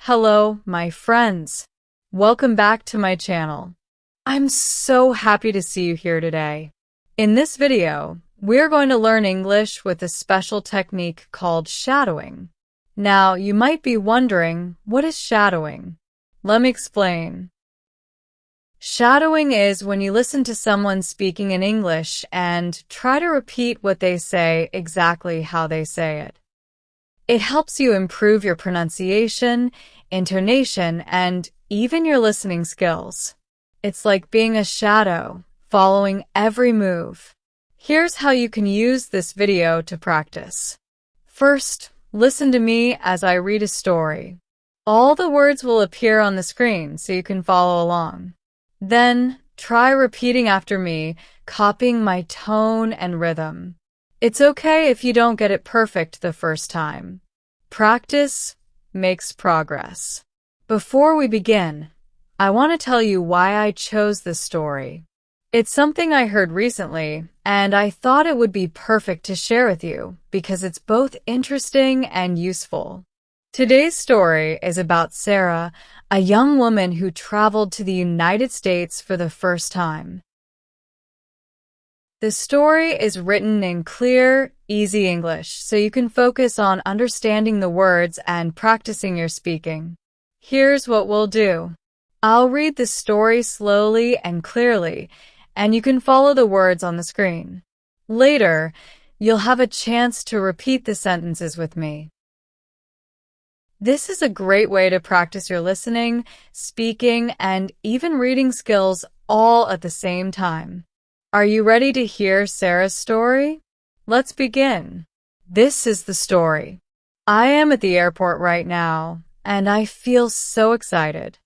Hello, my friends. Welcome back to my channel. I'm so happy to see you here today. In this video, we're going to learn English with a special technique called shadowing. Now, you might be wondering, what is shadowing? Let me explain. Shadowing is when you listen to someone speaking in English and try to repeat what they say exactly how they say it. It helps you improve your pronunciation, intonation, and even your listening skills. It's like being a shadow, following every move. Here's how you can use this video to practice. First, listen to me as I read a story. All the words will appear on the screen so you can follow along. Then, try repeating after me, copying my tone and rhythm. It's okay if you don't get it perfect the first time. Practice makes progress. Before we begin, I want to tell you why I chose this story. It's something I heard recently, and I thought it would be perfect to share with you because it's both interesting and useful. Today's story is about Sarah, a young woman who traveled to the United States for the first time. The story is written in clear, easy English, so you can focus on understanding the words and practicing your speaking. Here's what we'll do. I'll read the story slowly and clearly, and you can follow the words on the screen. Later, you'll have a chance to repeat the sentences with me. This is a great way to practice your listening, speaking, and even reading skills all at the same time. Are you ready to hear Sarah's story? Let's begin. This is the story. I am at the airport right now, and I feel so excited.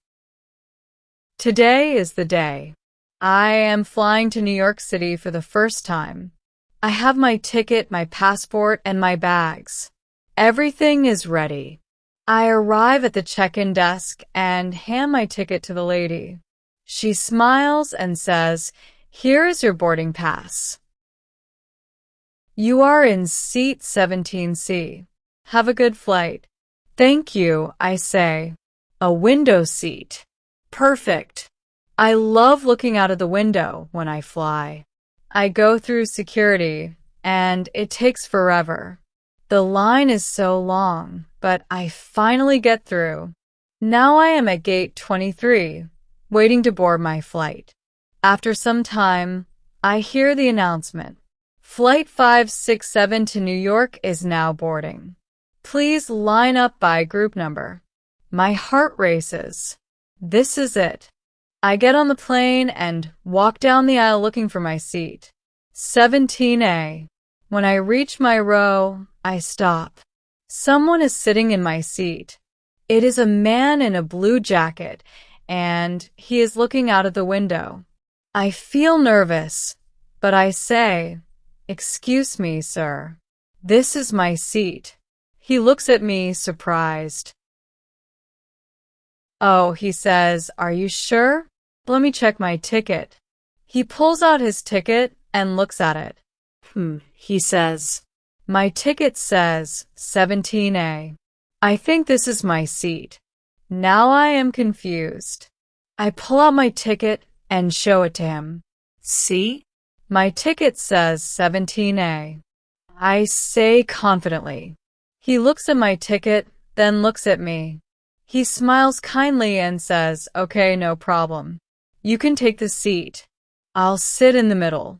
Today is the day. I am flying to New York City for the first time. I have my ticket, my passport, and my bags. Everything is ready. I arrive at the check-in desk and hand my ticket to the lady. She smiles and says, "Here is your boarding pass. You are in seat 17C. Have a good flight." "Thank you," I say. "A window seat. Perfect. I love looking out of the window when I fly." I go through security, and it takes forever. The line is so long, but I finally get through. Now I am at gate 23, waiting to board my flight. After some time, I hear the announcement. Flight 567 to New York is now boarding. Please line up by group number. My heart races. This is it. I get on the plane and walk down the aisle looking for my seat. 17A. When I reach my row, I stop. Someone is sitting in my seat. It is a man in a blue jacket, and he is looking out of the window. I feel nervous, but I say, "Excuse me, sir. This is my seat." He looks at me, surprised. "Oh," he says, "are you sure? Let me check my ticket." He pulls out his ticket and looks at it. He says, "My ticket says 17A. I think this is my seat." Now I am confused. I pull out my ticket and show it to him. "See? My ticket says 17A. I say confidently. He looks at my ticket, then looks at me. He smiles kindly and says, "Okay, no problem. You can take the seat. I'll sit in the middle."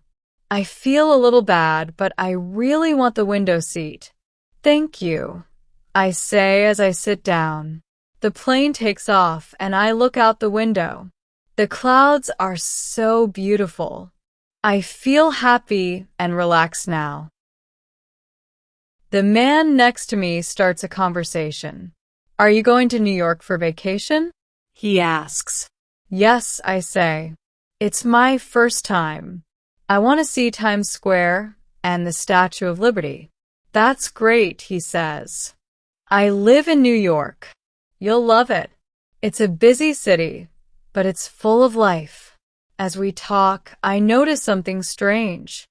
I feel a little bad, but I really want the window seat. "Thank you," I say as I sit down. The plane takes off and I look out the window. The clouds are so beautiful. I feel happy and relaxed now. The man next to me starts a conversation. "Are you going to New York for vacation?" he asks. "Yes," I say. "It's my first time. I want to see Times Square and the Statue of Liberty." "That's great," he says. "I live in New York. You'll love it. It's a busy city, but it's full of life." As we talk, I notice something strange.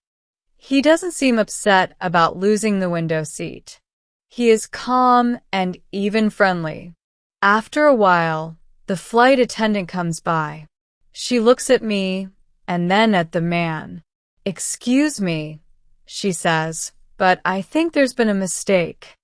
He doesn't seem upset about losing the window seat. He is calm and even friendly. After a while, the flight attendant comes by. She looks at me and then at the man. "Excuse me," she says, "but I think there's been a mistake."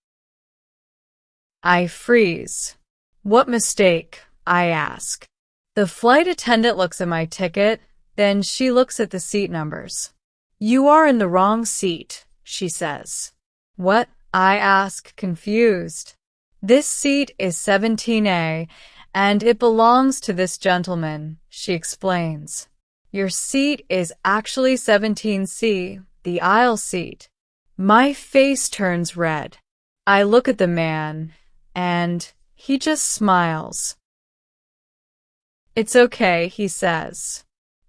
I freeze. "What mistake?" I ask. The flight attendant looks at my ticket, then she looks at the seat numbers. "You are in the wrong seat," she says. "What?" I ask, confused. "This seat is 17A, and it belongs to this gentleman," she explains. "Your seat is actually 17C, the aisle seat." My face turns red. I look at the man, and he just smiles. "It's okay," he says.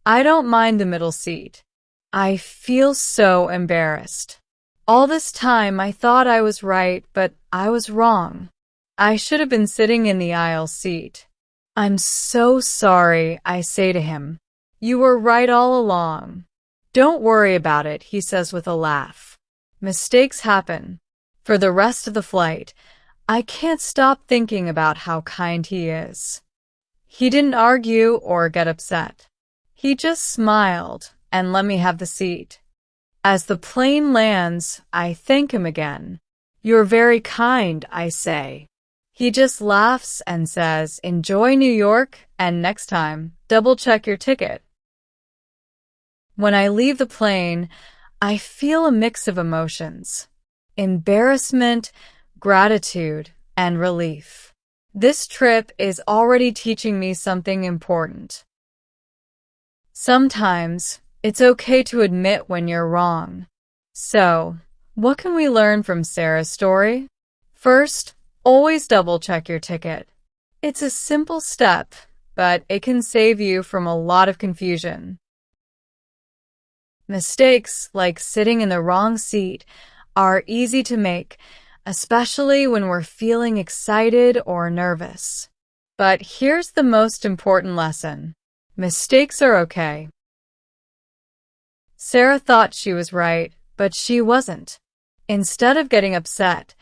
"I don't mind the middle seat." I feel so embarrassed. All this time I thought I was right, but I was wrong. I should have been sitting in the aisle seat. "I'm so sorry," I say to him. "You were right all along." "Don't worry about it," he says with a laugh. Mistakes happen. For the rest of the flight, I can't stop thinking about how kind he is. He didn't argue or get upset. He just smiled and let me have the seat. As the plane lands, I thank him again. "You're very kind," I say. He just laughs and says, "Enjoy New York, and next time, double-check your ticket." When I leave the plane, I feel a mix of emotions: embarrassment, gratitude, and relief. This trip is already teaching me something important. Sometimes, it's okay to admit when you're wrong. So, what can we learn from Sarah's story? First, always double-check your ticket. It's a simple step, but it can save you from a lot of confusion. Mistakes, like sitting in the wrong seat, are easy to make, especially when we're feeling excited or nervous. But here's the most important lesson: mistakes are okay. Sarah thought she was right, but she wasn't. Instead of getting upset,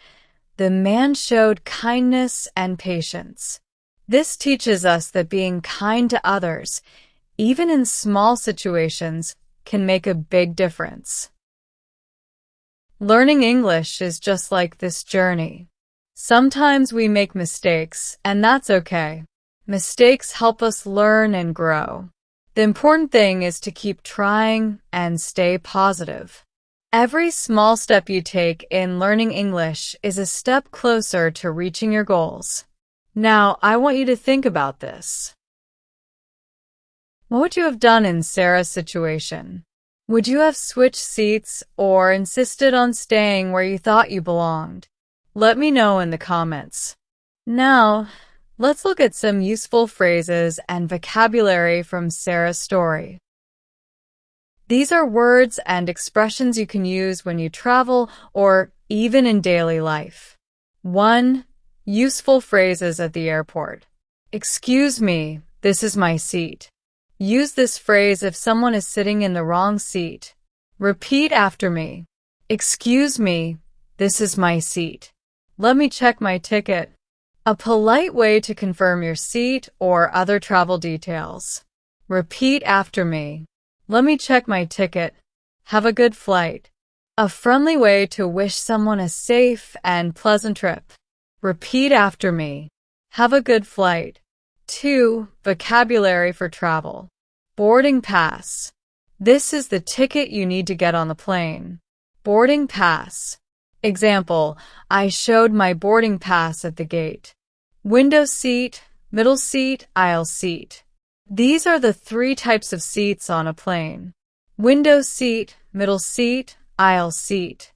the man showed kindness and patience. This teaches us that being kind to others, even in small situations, can make a big difference. Learning English is just like this journey. Sometimes we make mistakes, and that's okay. Mistakes help us learn and grow. The important thing is to keep trying and stay positive. Every small step you take in learning English is a step closer to reaching your goals. Now, I want you to think about this. What would you have done in Sarah's situation? Would you have switched seats or insisted on staying where you thought you belonged? Let me know in the comments. Now, let's look at some useful phrases and vocabulary from Sarah's story. These are words and expressions you can use when you travel or even in daily life. 1. Useful phrases at the airport. "Excuse me, this is my seat." Use this phrase if someone is sitting in the wrong seat. Repeat after me. "Excuse me, this is my seat." "Let me check my ticket." A polite way to confirm your seat or other travel details. Repeat after me. "Let me check my ticket." "Have a good flight." A friendly way to wish someone a safe and pleasant trip. Repeat after me. "Have a good flight." 2. Vocabulary for travel. Boarding pass. This is the ticket you need to get on the plane. Boarding pass. Example: I showed my boarding pass at the gate. Window seat, middle seat, aisle seat. These are the 3 types of seats on a plane. Window seat, middle seat, aisle seat.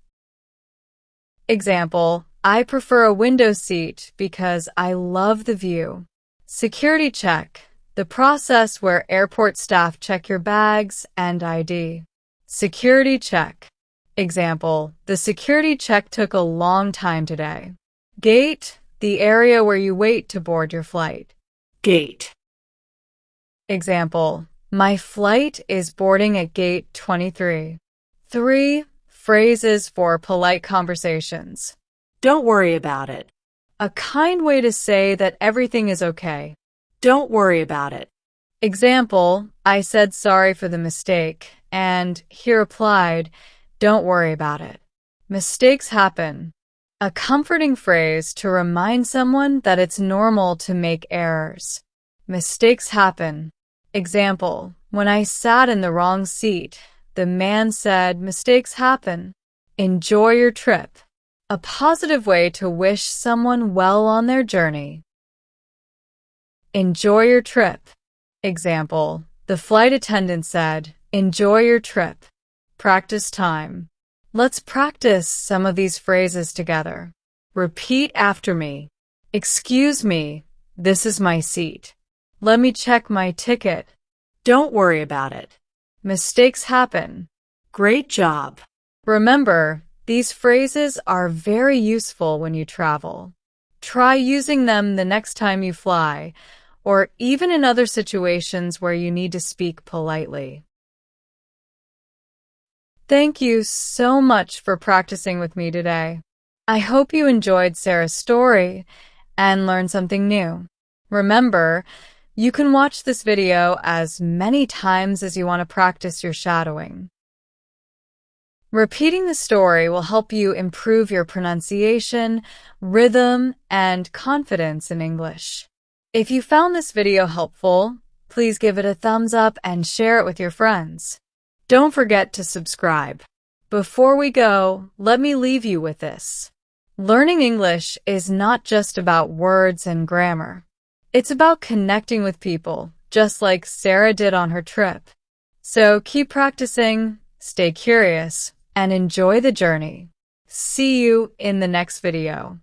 Example: I prefer a window seat because I love the view. Security check. The process where airport staff check your bags and ID. Security check. Example: the security check took a long time today. Gate. The area where you wait to board your flight. Gate. Example: my flight is boarding at gate 23. 3. Phrases for polite conversations. "Don't worry about it." a kind way to say that everything is okay. Don't worry about it. Example, I said sorry for the mistake, and he replied, don't worry about it. Mistakes happen. A comforting phrase to remind someone that it's normal to make errors. Mistakes happen. Example, when I sat in the wrong seat, the man said, mistakes happen. Enjoy your trip. A positive way to wish someone well on their journey. Enjoy your trip. Example, the flight attendant said, enjoy your trip. Practice time. Let's practice some of these phrases together. Repeat after me. Excuse me, this is my seat. Let me check my ticket. Don't worry about it. Mistakes happen. Great job. Remember, these phrases are very useful when you travel. Try using them the next time you fly, or even in other situations where you need to speak politely. Thank you so much for practicing with me today. I hope you enjoyed Sarah's story and learned something new. Remember, you can watch this video as many times as you want to practice your shadowing. Repeating the story will help you improve your pronunciation, rhythm, and confidence in English. If you found this video helpful, please give it a thumbs up and share it with your friends. Don't forget to subscribe. Before we go, let me leave you with this. Learning English is not just about words and grammar. It's about connecting with people, just like Sarah did on her trip. So keep practicing, stay curious, and enjoy the journey. See you in the next video.